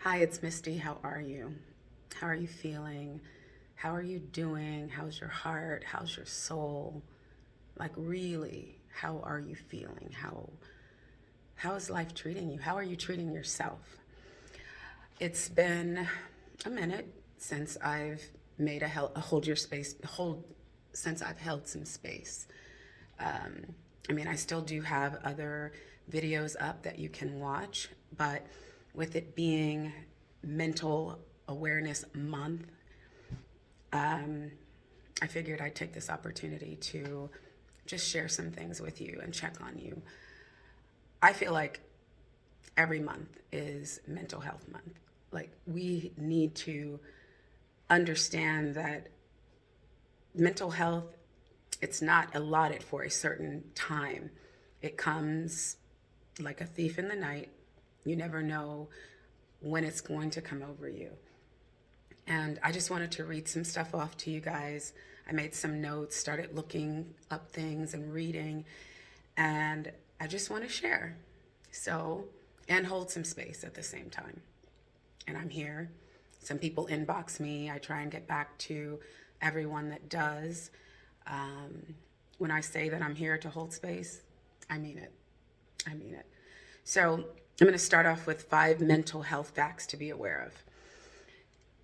Hi, it's Misty. How are you? How are you feeling? How are you doing? How's your heart? How's your soul? Like really, how are you feeling? How is life treating you? How are you treating yourself? It's been a minute since I've made a hold your space hold since I've held some space. I mean, I still do have other videos up that you can watch, but with it being Mental Awareness Month, I figured I'd take this opportunity to just share some things with you and check on you. I feel like every month is Mental Health Month. Like, we need to understand that mental health, it's not allotted for a certain time. It comes like a thief in the night. You never know when it's going to come over you. And I just wanted to read some stuff off to you guys. I made some notes, started looking up things and reading, and I just want to share. So, and hold some space at the same time. And I'm here. Some people inbox me. I try and get back to everyone that does. When I say that I'm here to hold space, I mean it. I mean it. So I'm going to start off with 5 mental health facts to be aware of.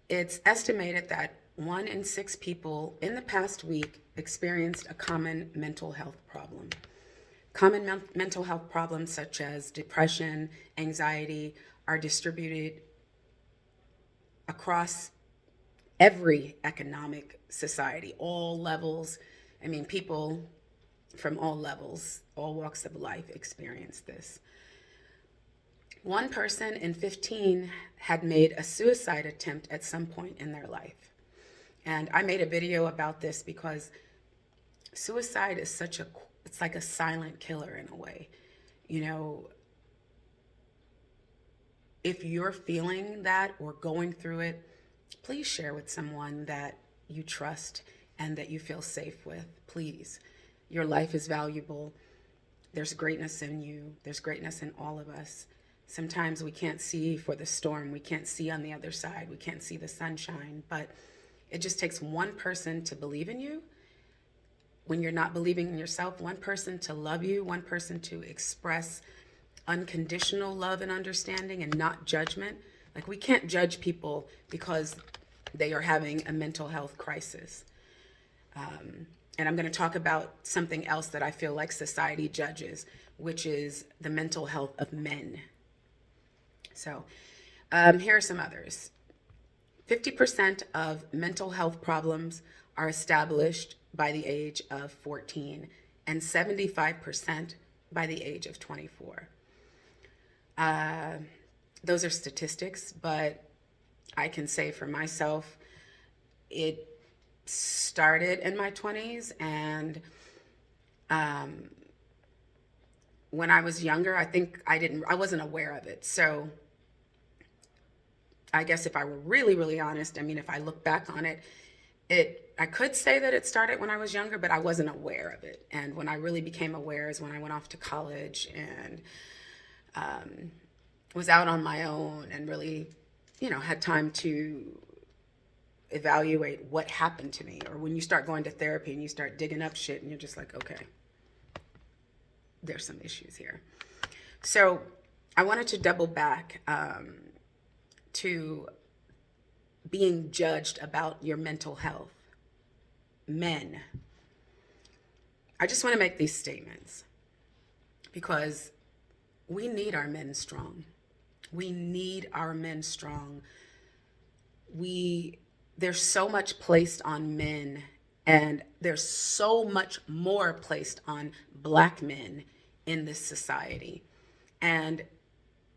It's estimated that 1 in 6 people in the past week experienced a common mental health problem. Common mental health problems such as depression, anxiety are distributed across every economic society, all levels. I mean, people from all levels, all walks of life experience this. 1 person in 15 had made a suicide attempt at some point in their life. And I made a video about this because suicide is it's like a silent killer in a way. You know, if you're feeling that or going through it, please share with someone that you trust and that you feel safe with. Please. Your life is valuable. There's greatness in you. There's greatness in all of us. Sometimes we can't see for the storm. We can't see on the other side. We can't see the sunshine. But it just takes 1 person to believe in you. When you're not believing in yourself, 1 person to love you, 1 person to express unconditional love and understanding and not judgment. Like, we can't judge people because they are having a mental health crisis. And I'm going to talk about something else that I feel like society judges, which is the mental health of men. So here are some others. 50% of mental health problems are established by the age of 14 and 75% by the age of 24. Those are statistics, but I can say for myself, it started in my 20s, and when I was younger, I wasn't aware of it. So I guess if I were really, really honest, I mean, if I look back on it, I could say that it started when I was younger, but I wasn't aware of it. And when I really became aware is when I went off to college and was out on my own and really, had time to evaluate what happened to me. Or when you start going to therapy and you start digging up shit and you're just like, okay, there's some issues here. So I wanted to double back to being judged about your mental health. Men, I just want to make these statements because we need our men strong. We need our men strong. There's so much placed on men, and there's so much more placed on Black men in this society. And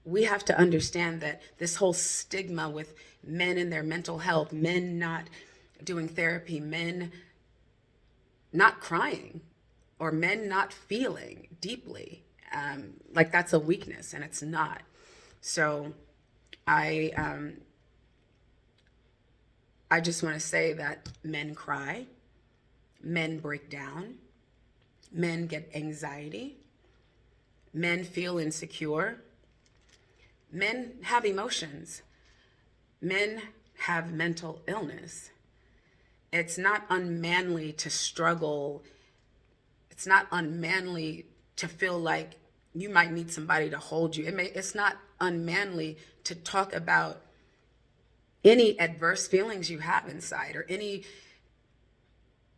we have to understand that this whole stigma with men and their mental health, men not doing therapy, men not crying, or men not feeling deeply, like that's a weakness, and it's not. So I just want to say that men cry, men break down, men get anxiety, men feel insecure, men have emotions. Men have mental illness. It's not unmanly to struggle. It's not unmanly to feel like you might need somebody to hold you. It's not unmanly to talk about any adverse feelings you have inside, or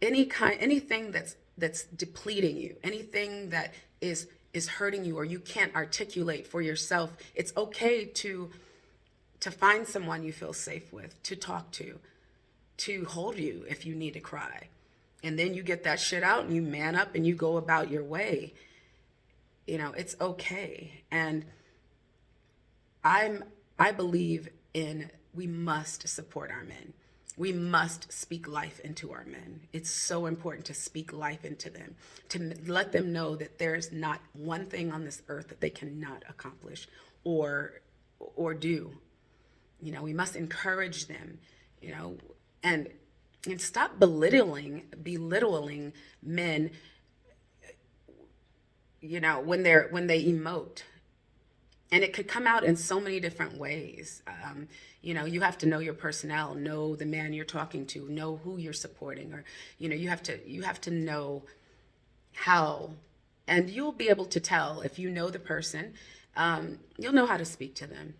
anything that's depleting you, anything that is hurting you or you can't articulate for yourself. It's okay to find someone you feel safe with, to talk to hold you if you need to cry. And then you get that shit out and you man up and you go about your way. It's okay. And I believe in, we must support our men. We must speak life into our men. It's so important to speak life into them, to let them know that there's not one thing on this earth that they cannot accomplish or do. We must encourage them, and stop belittling men, when they emote. And it could come out in so many different ways. You have to know your personnel, know the man you're talking to, know who you're supporting, or, you have to know how, and you'll be able to tell if you know the person. You'll know how to speak to them.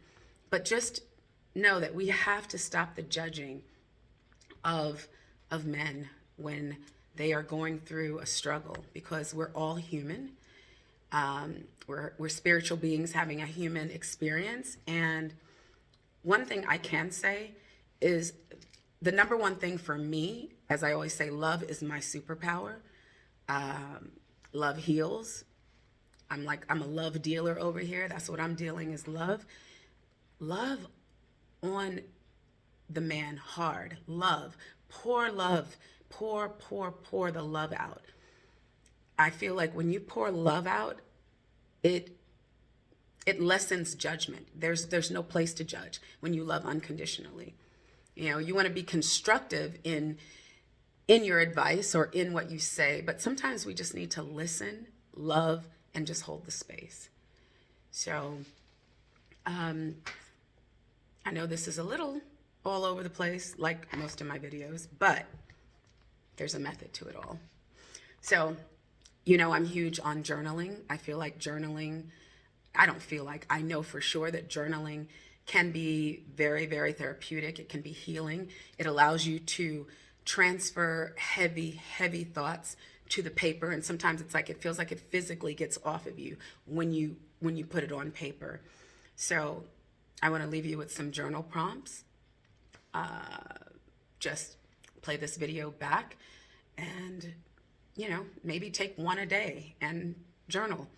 But just know that we have to stop the judging of men when they are going through a struggle, because we're all human. We're spiritual beings having a human experience. And one thing I can say is, the number one thing for me, as I always say, love is my superpower. Love heals. I'm a love dealer over here. That's what I'm dealing, is love. Love on the man hard. Love. Pour love. Pour the love out. I feel like when you pour love out, it lessens judgment. There's no place to judge when you love unconditionally. You want to be constructive in your advice or in what you say, but sometimes we just need to listen, love, and just hold the space. So, I know this is a little all over the place, like most of my videos, but there's a method to it all. So, I'm huge on journaling. I feel like journaling, I know for sure that journaling can be very, very therapeutic. It can be healing. It allows you to transfer heavy, heavy thoughts to the paper. And sometimes it feels like it physically gets off of you when you put it on paper. So I want to leave you with some journal prompts. Just play this video back and, maybe take one a day and journal.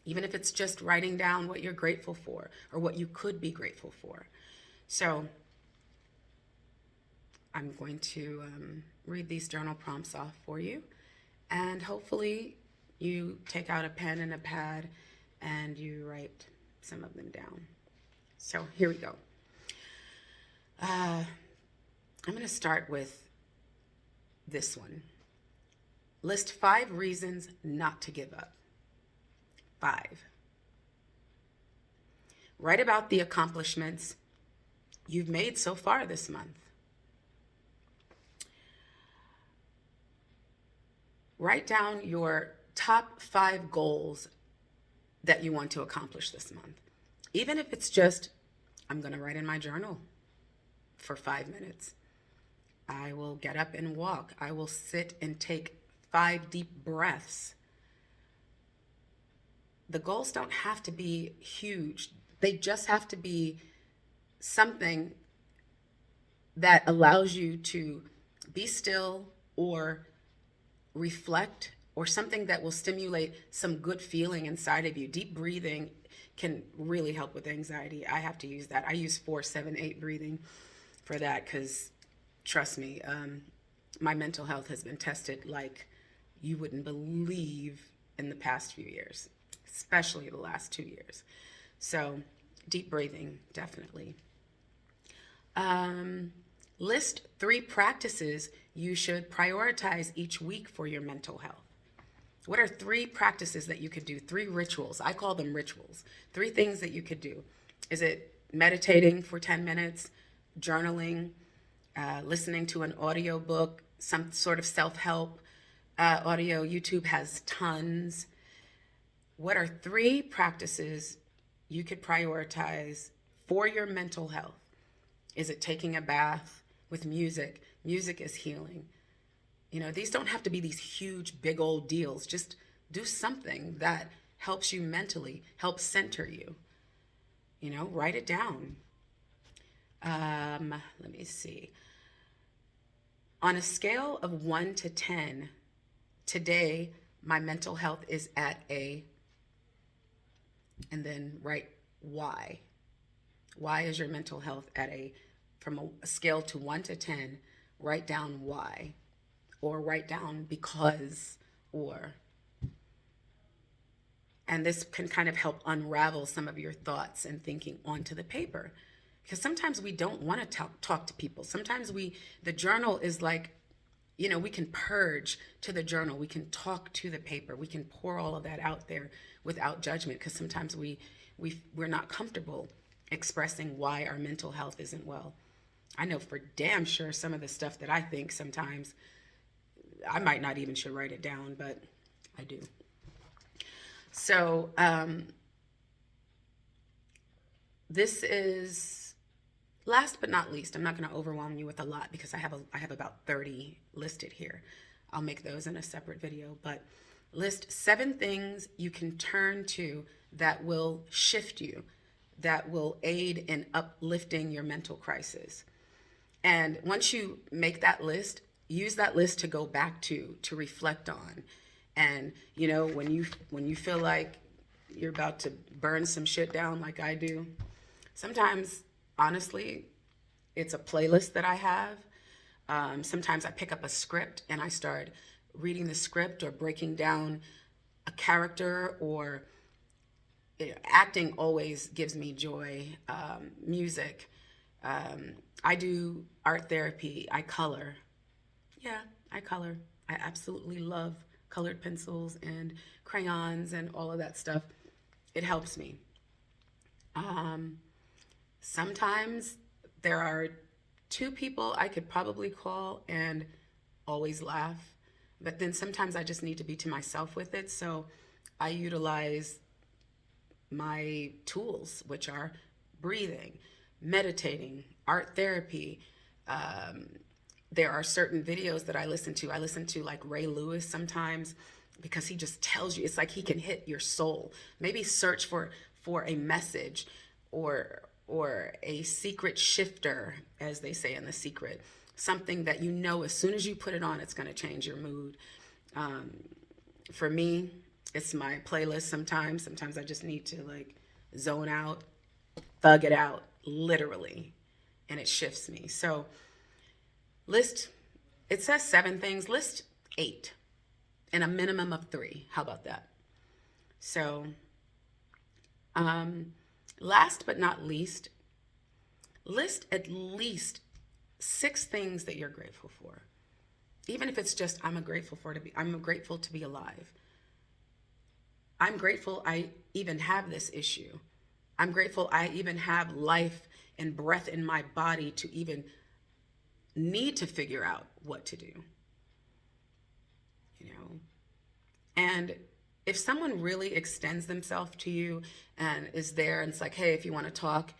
Even if it's just writing down what you're grateful for or what you could be grateful for. So I'm going to read these journal prompts off for you. And hopefully you take out a pen and a pad and you write some of them down. So here we go. I'm going to start with this one. List 5 reasons not to give up. 5. Write about the accomplishments you've made so far this month. Write down your top 5 goals that you want to accomplish this month. Even if it's just, I'm going to write in my journal for 5 minutes. I will get up and walk. I will sit and take 5 deep breaths. The goals don't have to be huge. They just have to be something that allows you to be still or reflect, or something that will stimulate some good feeling inside of you. Deep breathing can really help with anxiety. I have to use that. I use 4-7-8 breathing for that because, trust me, my mental health has been tested like you wouldn't believe in the past few years, especially the last 2 years. So deep breathing, definitely. List 3 practices you should prioritize each week for your mental health. What are 3 practices that you could do? 3 rituals. I call them rituals. 3 things that you could do. Is it meditating for 10 minutes, journaling, listening to an audio book, some sort of self-help audio. YouTube has tons. What are 3 practices you could prioritize for your mental health? Is it taking a bath with music? Music is healing. You know, these don't have to be these huge, big old deals. Just do something that helps you mentally, helps center you. You know, write it down. Let me see. On a scale of 1 to 10, today my mental health is at a, and then write why. Why is your mental health at a, from a scale to 1 to 10, write down why, or write down because, or. And this can kind of help unravel some of your thoughts and thinking onto the paper. Because sometimes we don't want to talk to people. Sometimes the journal is like, you know, we can purge to the journal. We can talk to the paper. We can pour all of that out there without judgment. Because sometimes we're not comfortable expressing why our mental health isn't well. I know for damn sure some of the stuff that I think sometimes, I might not even should write it down, but I do. So this is, last but not least, I'm not going to overwhelm you with a lot because I have about 30 listed here. I'll make those in a separate video, but list 7 things you can turn to that will shift you, that will aid in uplifting your mental crisis. And once you make that list, use that list to go back to reflect on. And, you know, when you feel like you're about to burn some shit down like I do, sometimes, honestly, it's a playlist that I have. Sometimes I pick up a script and I start reading the script or breaking down a character, or acting always gives me joy. Music. I do art therapy. I color. Yeah, I color. I absolutely love colored pencils and crayons and all of that stuff. It helps me. Sometimes there are 2 people I could probably call and always laugh, but then sometimes I just need to be to myself with it. So I utilize my tools, which are breathing, meditating, art therapy. There are certain videos that I listen to. I listen to like Ray Lewis sometimes because he just tells you, it's like he can hit your soul. Maybe search for a message or a secret shifter, as they say in The Secret. Something that you know as soon as you put it on, it's going to change your mood. For me, it's my playlist sometimes. Sometimes I just need to like zone out, thug it out, literally, and it shifts me. So it says 7 things, list 8 and a minimum of 3. How about that? So, last but not least, list at least 6 things that you're grateful for. Even if it's just, I'm grateful to be alive. I'm grateful I even have this issue. I'm grateful I even have life and breath in my body to even need to figure out what to do. You know? And if someone really extends themselves to you and is there and it's like, hey, if you want to talk,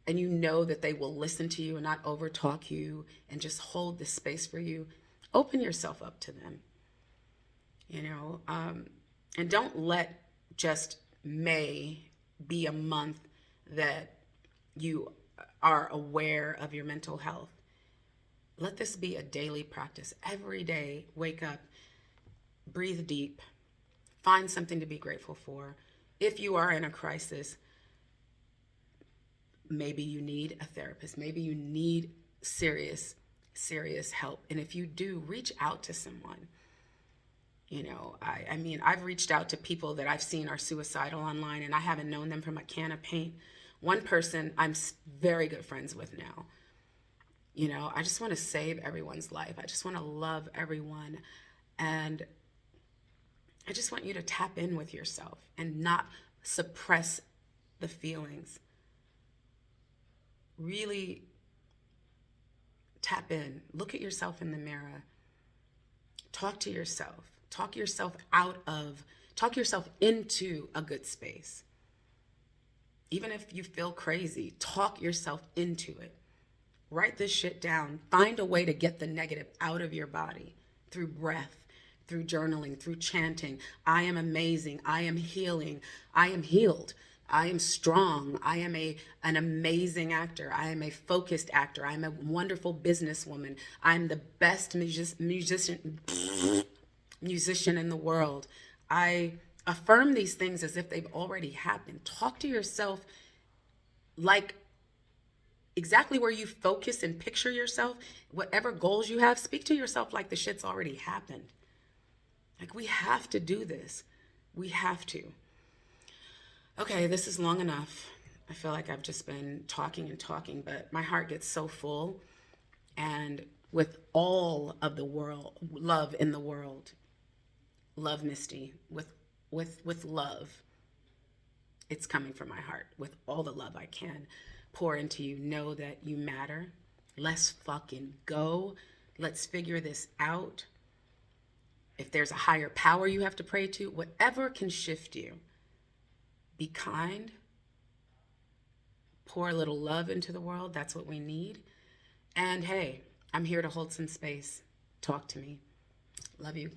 and you know that they will listen to you and not over talk you and just hold the space for you, open yourself up to them. You know, and don't let just May be a month that you are aware of your mental health. Let this be a daily practice. Every day, wake up, breathe deep, find something to be grateful for. If you are in a crisis, maybe you need a therapist. Maybe you need serious help. And if you do, reach out to someone. You know, I mean, I've reached out to people that I've seen are suicidal online, and I haven't known them from a can of paint. One person I'm very good friends with now. You know, I just want to save everyone's life. I just want to love everyone. And I just want you to tap in with yourself and not suppress the feelings. really tap in, look at yourself in the mirror, talk to yourself, talk yourself into a good space. Even if you feel crazy, talk yourself into it. Write this shit down. Find a way to get the negative out of your body through breath, through journaling, through chanting. I am amazing. I am healing. I am healed. I am strong. I am an amazing actor. I am a focused actor. I am a wonderful businesswoman. I'm the best musician in the world. I affirm these things as if they've already happened. Talk to yourself like exactly where you focus and picture yourself, whatever goals you have, speak to yourself like the shit's already happened. Like, we have to do this. We have to. Okay, this is long enough. I feel like I've just been talking and talking, but my heart gets so full. And with all of the world, love in the world, love Misty, with love, it's coming from my heart. With all the love I can pour into you, know that you matter. Let's fucking go. Let's figure this out. If there's a higher power you have to pray to, whatever can shift you, be kind. Pour a little love into the world. That's what we need. And hey, I'm here to hold some space. Talk to me. Love you.